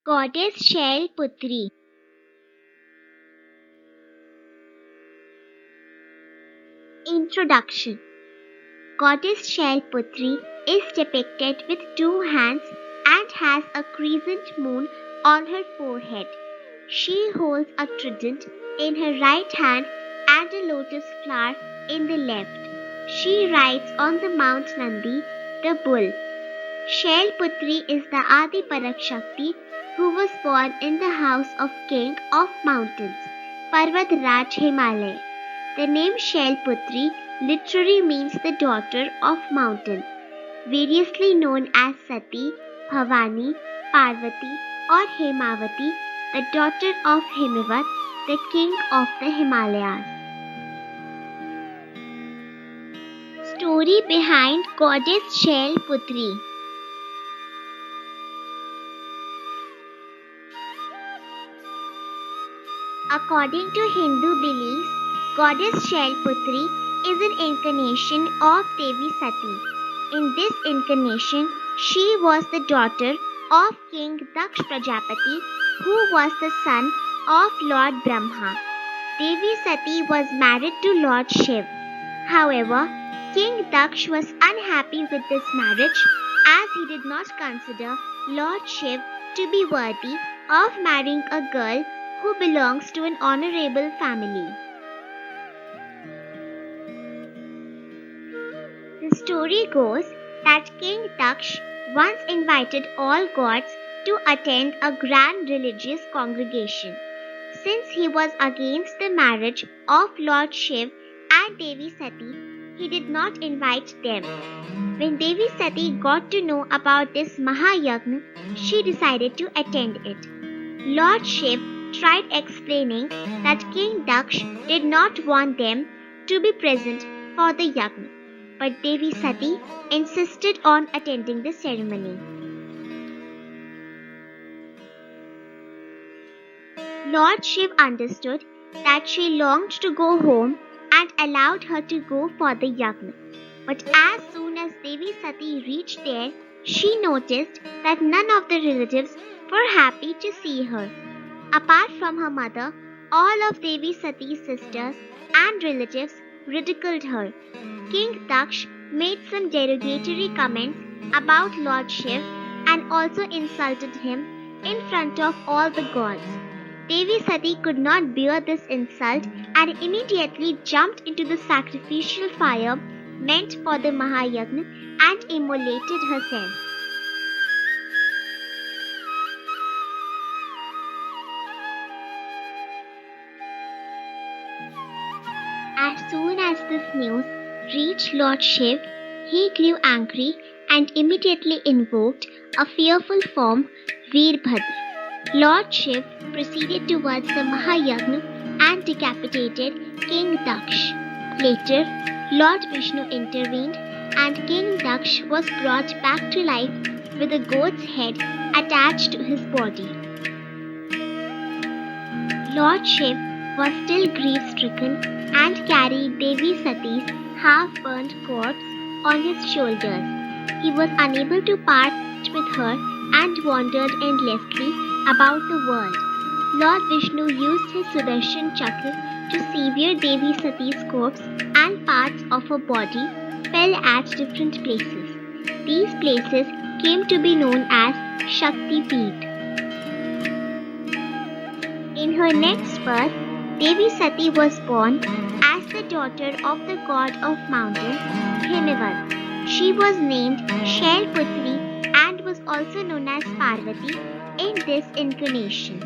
Goddess Shailputri. Introduction. Goddess Shailputri is depicted with two hands and has a crescent moon on her forehead. She holds a trident in her right hand and a lotus flower in the left. She rides on the Mount Nandi, the bull. Shailputri is the Adi Parakshakti who was born in the house of King of Mountains, Parvatraj Himalaya. The name Shailputri literally means the daughter of mountain, variously known as Sati, Bhavani, Parvati, or Hemavati, the daughter of Himawat, the king of the Himalayas. Story behind Goddess Shailputri. According to Hindu beliefs, Goddess Shailputri is an incarnation of Devi Sati. In this incarnation, she was the daughter of King Daksh Prajapati, who was the son of Lord Brahma. Devi Sati was married to Lord Shiv. However, King Daksh was unhappy with this marriage as he did not consider Lord Shiv to be worthy of marrying a girl who belongs to an honorable family. The story goes that King Daksh once invited all gods to attend a grand religious congregation. Since he was against the marriage of Lord Shiv and Devi Sati, he did not invite them. When Devi Sati got to know about this Mahayagna, she decided to attend it. Lord Shiv tried explaining that King Daksh did not want them to be present for the yagna, but Devi Sati insisted on attending the ceremony. Lord Shiv understood that she longed to go home and allowed her to go for the yagna. But as soon as Devi Sati reached there, she noticed that none of the relatives were happy to see her. Apart from her mother, all of Devi Sati's sisters and relatives ridiculed her. King Daksh made some derogatory comments about Lord Shiv and also insulted him in front of all the gods. Devi Sati could not bear this insult and immediately jumped into the sacrificial fire meant for the Mahayagna and immolated herself. As soon as this news reached Lord Shiv, he grew angry and immediately invoked a fearful form, Veerbhadra. Lord Shiv proceeded towards the Mahayagna and decapitated King Daksh. Later, Lord Vishnu intervened and King Daksh was brought back to life with a goat's head attached to his body. Lord Shiv was still grief-stricken and carried Devi Sati's half-burnt corpse on his shoulders. He was unable to part with her and wandered endlessly about the world. Lord Vishnu used his Sudarshan Chakra to sever Devi Sati's corpse, and parts of her body fell at different places. These places came to be known as Shakti Peeth. In her next birth, Devi Sati was born as the daughter of the god of mountains, Himawat. She was named Shailputri and was also known as Parvati in this incarnation.